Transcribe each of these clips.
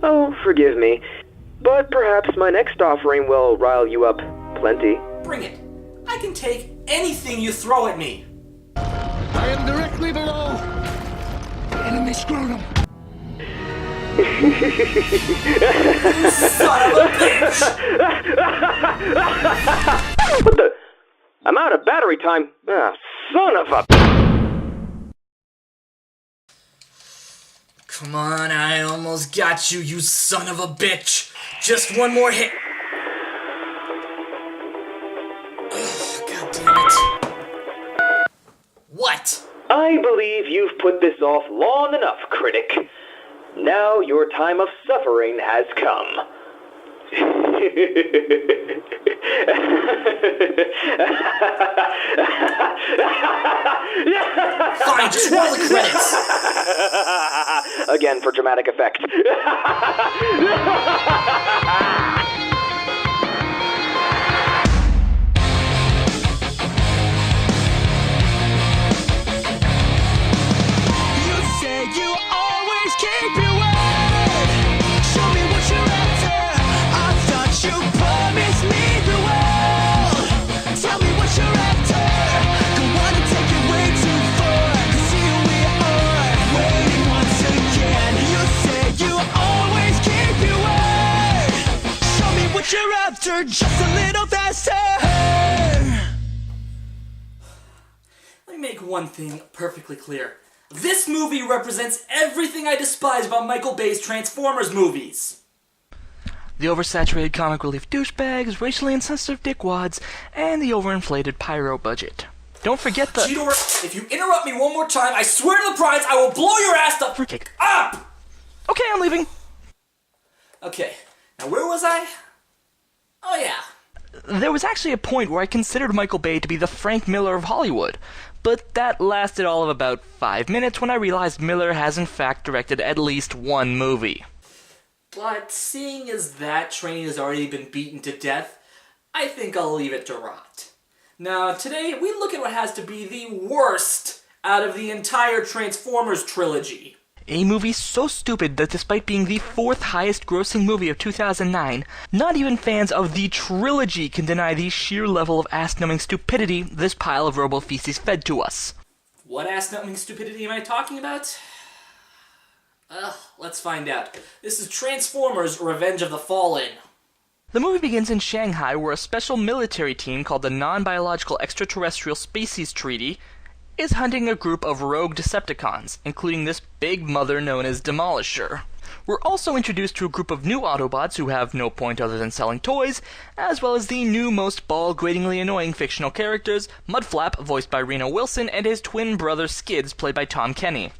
Oh, forgive me, but perhaps my next offering will rile you up plenty. Bring it. I can take anything you throw at me. I am directly below the enemy scrotum. You son of a bitch! What the? I'm out of battery time. Ah, son of a... Come on, I almost got you, you son of a bitch! Just one more hit. Ugh, God damn it. What? I believe you've put this off long enough, critic. Now your time of suffering has come. Fine, just roll the credits. Again for dramatic effect. Just a little faster. Let me make one thing perfectly clear. This movie represents everything I despise about Michael Bay's Transformers movies. The oversaturated comic relief douchebags, racially insensitive dickwads, and the overinflated pyro budget. Don't forget the... Cheetor, if you interrupt me one more time, I swear to the prize I will blow your ass the Fruitcake. up! Okay, I'm leaving. Okay, now where was I? Oh yeah. There was actually a point where I considered Michael Bay to be the Frank Miller of Hollywood, but that lasted all of about 5 minutes when I realized Miller has in fact directed at least one movie. But seeing as that train has already been beaten to death, I think I'll leave it to rot. Now today we look at what has to be the worst out of the entire Transformers trilogy. A movie so stupid that despite being the 4th highest grossing movie of 2009, not even fans of the trilogy can deny the sheer level of ass-numbing stupidity this pile of robo-feces fed to us. What ass-numbing stupidity am I talking about? Let's find out. This is Transformers: Revenge of the Fallen. The movie begins in Shanghai, where a special military team called the Non-Biological Extraterrestrial Species Treaty is hunting a group of rogue Decepticons, including this big mother known as Demolisher. We're also introduced to a group of new Autobots who have no point other than selling toys, as well as the new most ball-gratingly annoying fictional characters, Mudflap, voiced by Reno Wilson, and his twin brother Skids, played by Tom Kenny.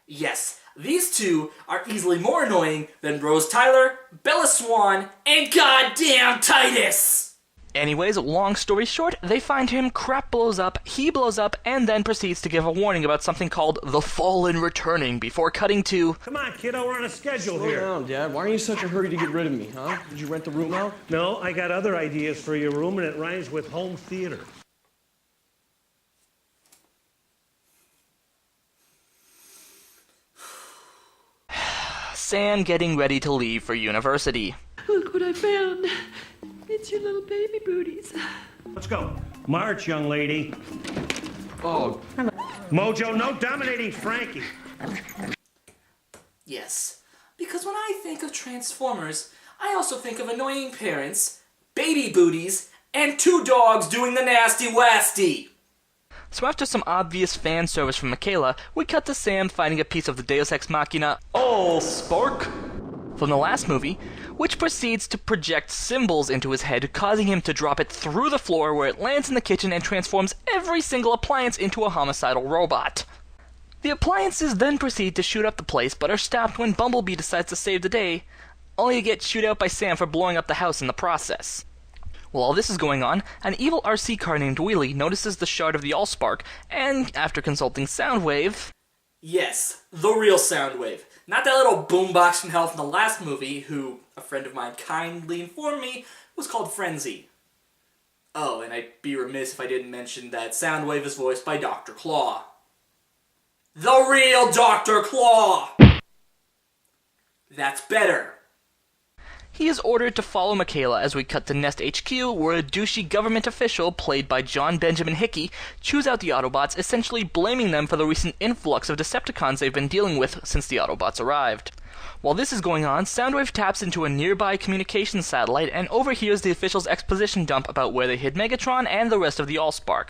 Yes, these two are easily more annoying than Rose Tyler, Bella Swan, and goddamn Titus! Anyways, long story short, they find him, crap blows up, he blows up, and then proceeds to give a warning about something called the Fallen returning before cutting to... Come on, kiddo, we're on a schedule here. Slow down, Dad. Why are you in such a hurry to get rid of me, huh? Did you rent the room out? No, I got other ideas for your room, and it rhymes with home theater. Sam getting ready to leave for university. Look what I found. It's your little baby booties. Let's go. March, young lady. Oh. Mojo, no dominating Frankie. Yes, because when I think of Transformers, I also think of annoying parents, baby booties, and 2 dogs doing the nasty wasty. So after some obvious fan service from Michaela, we cut to Sam finding a piece of the Deus Ex Machina Allspark from the last movie, which proceeds to project symbols into his head, causing him to drop it through the floor where it lands in the kitchen and transforms every single appliance into a homicidal robot. The appliances then proceed to shoot up the place, but are stopped when Bumblebee decides to save the day, only to get shooed out by Sam for blowing up the house in the process. While all this is going on, an evil RC car named Wheelie notices the shard of the Allspark, and after consulting Soundwave... Yes, the real Soundwave. Not that little boombox from hell from the last movie, who, a friend of mine kindly informed me, was called Frenzy. Oh, and I'd be remiss if I didn't mention that Soundwave is voiced by Dr. Claw. The real Dr. Claw! That's better. He is ordered to follow Michaela as we cut to Nest HQ, where a douchey government official, played by John Benjamin Hickey, chews out the Autobots, essentially blaming them for the recent influx of Decepticons they've been dealing with since the Autobots arrived. While this is going on, Soundwave taps into a nearby communications satellite and overhears the official's exposition dump about where they hid Megatron and the rest of the Allspark.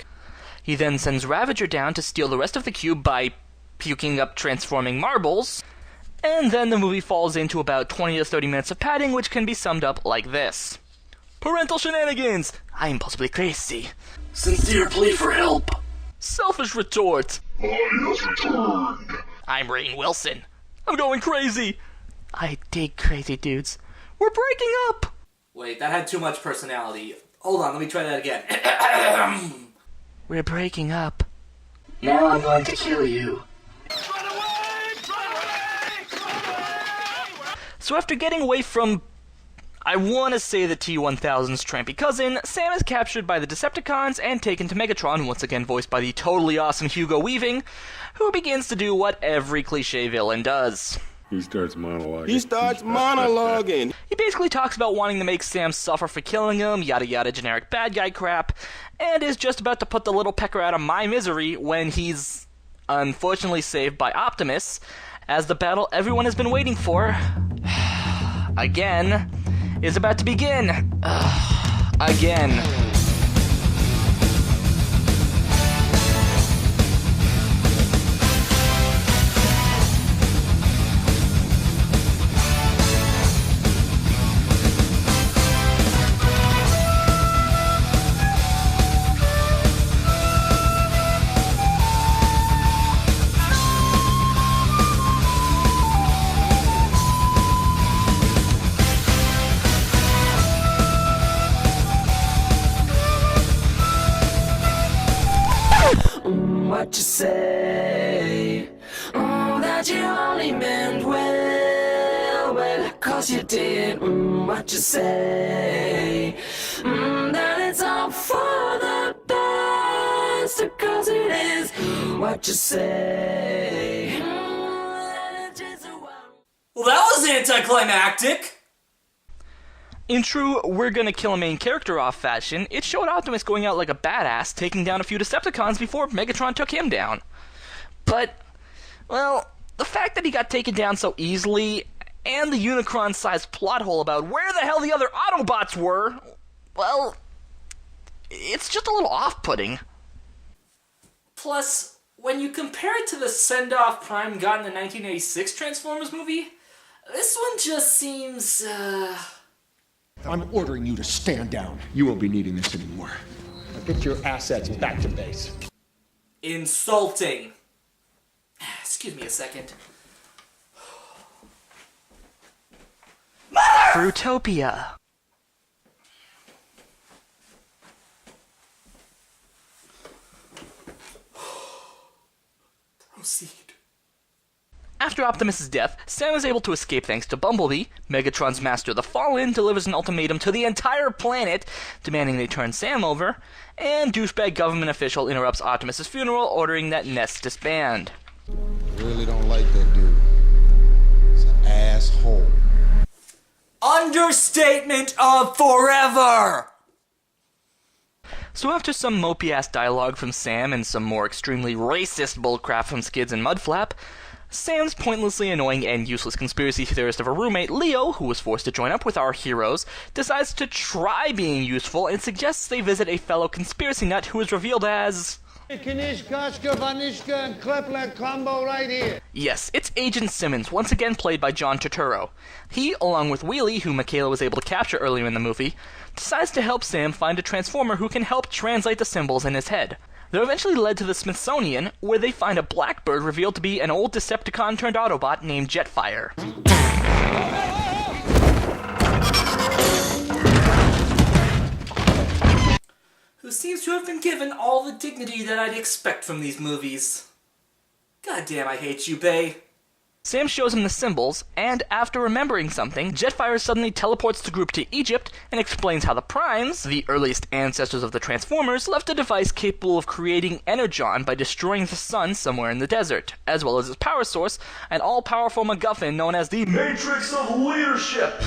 He then sends Ravager down to steal the rest of the cube by puking up transforming marbles, and then the movie falls into about 20 to 30 minutes of padding, which can be summed up like this. Parental shenanigans! I'm possibly crazy. Sincere plea for help. Selfish retort. Maria's returned. I'm Rainn Wilson. I'm going crazy. I dig crazy dudes. We're breaking up! Wait, that had too much personality. Hold on, let me try that again. We're breaking up. Now I'm going to kill you. So after getting away from, I want to say the T-1000's trampy cousin, Sam is captured by the Decepticons and taken to Megatron, once again voiced by the totally awesome Hugo Weaving, who begins to do what every cliché villain does. He starts monologuing. He basically talks about wanting to make Sam suffer for killing him, yada yada generic bad guy crap, and is just about to put the little pecker out of my misery when he's unfortunately saved by Optimus, as the battle everyone has been waiting for, again, is about to begin. Again. What you say? That you only meant well, 'cause you did. What you say? That it's all for the best, 'cause it is. What you say? Well, that was anticlimactic. In true we're gonna kill a main character off fashion, it showed Optimus going out like a badass, taking down a few Decepticons before Megatron took him down. But, well, the fact that he got taken down so easily, and the Unicron-sized plot hole about where the hell the other Autobots were, well, it's just a little off-putting. Plus, when you compare it to the send-off Prime got in the 1986 Transformers movie, this one just seems, I'm ordering you to stand down. You won't be needing this anymore. Now get your assets back to base. insulting. Excuse me a second. Fruitopia. Proceed. After Optimus' death, Sam is able to escape thanks to Bumblebee. Megatron's master, the Fallen, delivers an ultimatum to the entire planet, demanding they turn Sam over, and douchebag government official interrupts Optimus' funeral, ordering that Nest disband. I really don't like that dude. He's an asshole. Understatement of forever! So after some mopey-ass dialogue from Sam and some more extremely racist bullcrap from Skids and Mudflap, Sam's pointlessly annoying and useless conspiracy theorist of a roommate, Leo, who was forced to join up with our heroes, decides to try being useful and suggests they visit a fellow conspiracy nut who is revealed as... Kanishka, Vanishka, and Klepler combo right here. Yes, it's Agent Simmons, once again played by John Turturro. He, along with Wheelie, who Michaela was able to capture earlier in the movie, decides to help Sam find a Transformer who can help translate the symbols in his head. They're eventually led to the Smithsonian, where they find a Blackbird revealed to be an old Decepticon-turned-Autobot named Jetfire. Who seems to have been given all the dignity that I'd expect from these movies. Goddamn, I hate you, Bay. Sam shows him the symbols, and after remembering something, Jetfire suddenly teleports the group to Egypt and explains how the Primes, the earliest ancestors of the Transformers, left a device capable of creating energon by destroying the sun somewhere in the desert, as well as its power source, an all-powerful MacGuffin known as the Matrix of Leadership.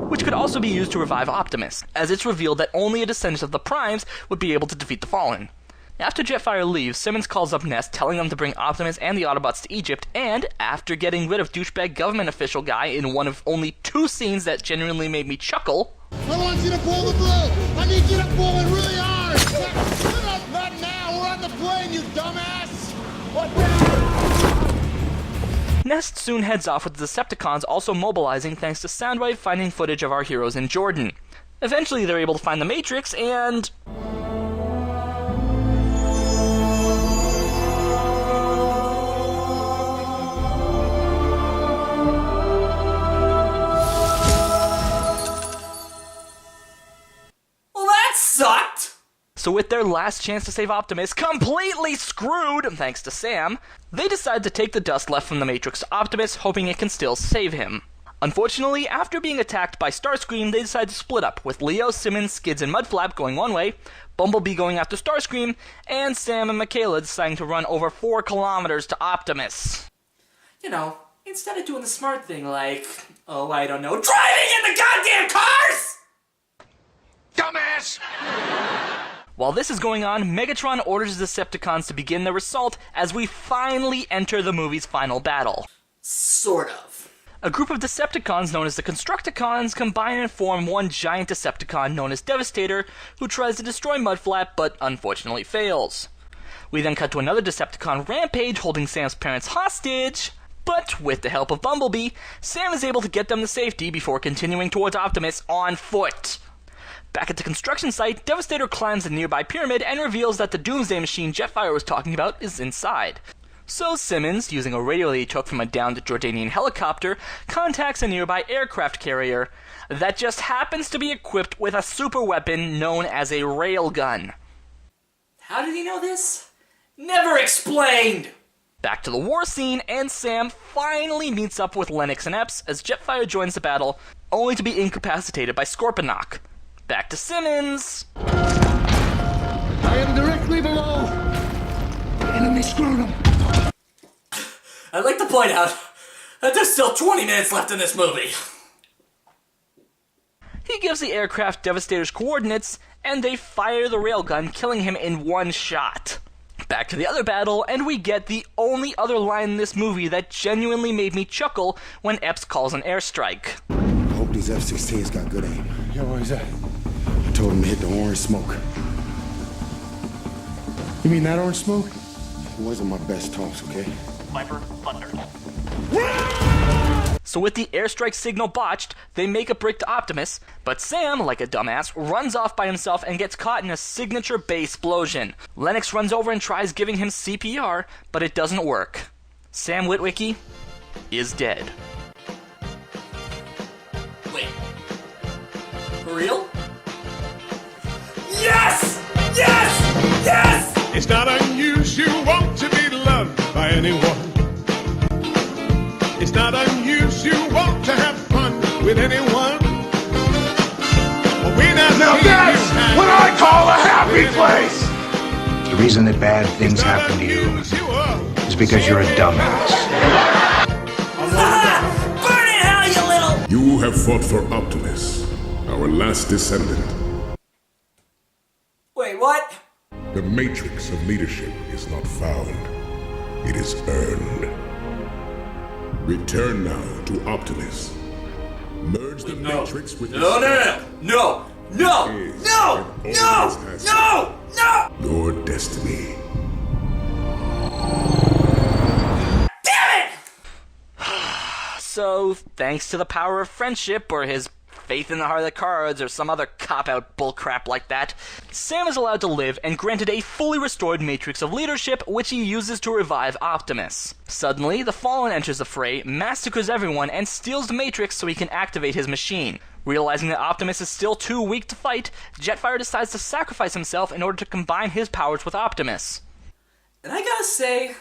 which could also be used to revive Optimus, as it's revealed that only a descendant of the Primes would be able to defeat the Fallen. After Jetfire leaves, Simmons calls up Nest, telling them to bring Optimus and the Autobots to Egypt, and after getting rid of douchebag government official guy in one of only 2 scenes that genuinely made me chuckle... I want you to pull the blue! I need you to pull it really hard! Not now! We're on the plane, you dumbass! What the... Nest soon heads off with the Decepticons also mobilizing thanks to Soundwave finding footage of our heroes in Jordan. Eventually they're able to find the Matrix and... Sucked! So with their last chance to save Optimus completely screwed, thanks to Sam, they decide to take the dust left from the Matrix to Optimus, hoping it can still save him. Unfortunately, after being attacked by Starscream, they decide to split up, with Leo, Simmons, Skids, and Mudflap going one way, Bumblebee going after Starscream, and Sam and Michaela deciding to run over 4 kilometers to Optimus. You know, instead of doing the smart thing like, oh, I don't know, driving in the goddamn cars! Dumbass! While this is going on, Megatron orders the Decepticons to begin their assault as we finally enter the movie's final battle. Sort of. A group of Decepticons known as the Constructicons combine and form one giant Decepticon known as Devastator, who tries to destroy Mudflap but unfortunately fails. We then cut to another Decepticon rampage holding Sam's parents hostage, but with the help of Bumblebee, Sam is able to get them to safety before continuing towards Optimus on foot. Back at the construction site, Devastator climbs a nearby pyramid and reveals that the Doomsday Machine Jetfire was talking about is inside. So Simmons, using a radio that he took from a downed Jordanian helicopter, contacts a nearby aircraft carrier that just happens to be equipped with a super weapon known as a railgun. How did he know this? Never explained! Back to the war scene, and Sam finally meets up with Lennox and Epps as Jetfire joins the battle, only to be incapacitated by Scorponok. Back to Simmons. I am directly below. The enemy scrotum. I'd like to point out that there's still 20 minutes left in this movie. He gives the aircraft Devastator's coordinates, and they fire the railgun, killing him in one shot. Back to the other battle, and we get the only other line in this movie that genuinely made me chuckle when Epps calls an airstrike. I hope these F-16s got good aim. Yo, what is that? I told him to hit the orange smoke. You mean that orange smoke? It wasn't my best toss, okay? Viper, thunder. So with the airstrike signal botched, they make a break to Optimus, but Sam, like a dumbass, runs off by himself and gets caught in a signature base explosion. Lennox runs over and tries giving him CPR, but it doesn't work. Sam Witwicky is dead. Wait. For real? Yes! Yes! Yes! It's not unusual to be loved by anyone. It's not unusual to have fun with anyone. Now that's what I call a happy place! The reason that bad things happen to you is because you're a dumbass. Burn in hell, you little... You have fought for Optimus, our last descendant. Wait, what? The matrix of leadership is not found. It is earned. Return now to Optimus. Merge the matrix with No! your destiny. Damn it! So, thanks to the power of friendship, or his faith in the heart of the cards, or some other cop-out bullcrap like that, Sam is allowed to live and granted a fully restored matrix of leadership, which he uses to revive Optimus. Suddenly, the Fallen enters the fray, massacres everyone, and steals the matrix so he can activate his machine. Realizing that Optimus is still too weak to fight, Jetfire decides to sacrifice himself in order to combine his powers with Optimus. And I gotta say...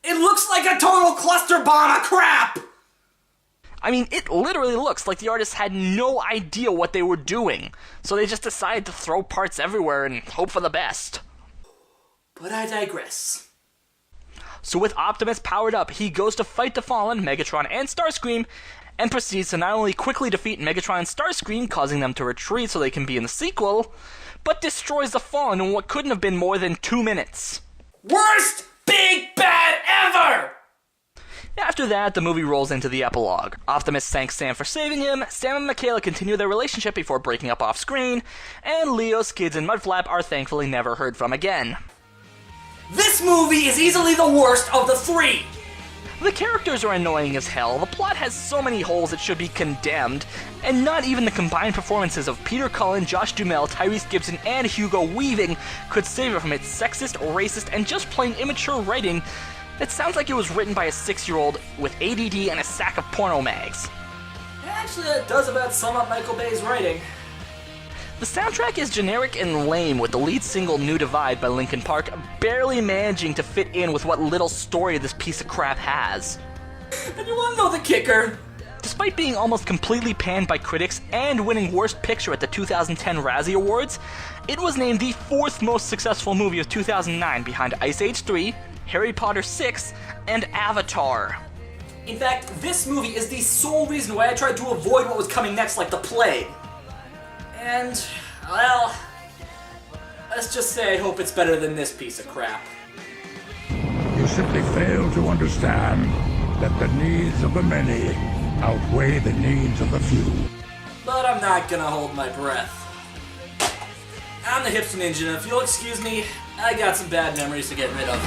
It looks like a total cluster bomb of crap! I mean, it literally looks like the artists had no idea what they were doing, so they just decided to throw parts everywhere and hope for the best. But I digress. So with Optimus powered up, he goes to fight the Fallen, Megatron, and Starscream, and proceeds to not only quickly defeat Megatron and Starscream, causing them to retreat so they can be in the sequel, but destroys the Fallen in what couldn't have been more than 2 minutes. Worst big bad ever! After that, the movie rolls into the epilogue. Optimus thanks Sam for saving him, Sam and Mikaela continue their relationship before breaking up off-screen, and Leo, Skids, and Mudflap are thankfully never heard from again. This movie is easily the worst of the 3! The characters are annoying as hell, the plot has so many holes it should be condemned, and not even the combined performances of Peter Cullen, Josh Duhamel, Tyrese Gibson, and Hugo Weaving could save it from its sexist, racist, and just plain immature writing that sounds like it was written by a 6-year-old with ADD and a sack of porno mags. Actually, that does about sum up Michael Bay's writing. The soundtrack is generic and lame, with the lead single New Divide by Linkin Park barely managing to fit in with what little story this piece of crap has. And you wanna know the kicker? Despite being almost completely panned by critics and winning Worst Picture at the 2010 Razzie Awards, it was named the 4th most successful movie of 2009 behind Ice Age 3, Harry Potter 6, and Avatar. In fact, this movie is the sole reason why I tried to avoid what was coming next like the plague. And, well, let's just say I hope it's better than this piece of crap. You simply fail to understand that the needs of the many outweigh the needs of the few. But I'm not gonna hold my breath. I'm the Hipster Ninja, and if you'll excuse me, I got some bad memories to get rid of.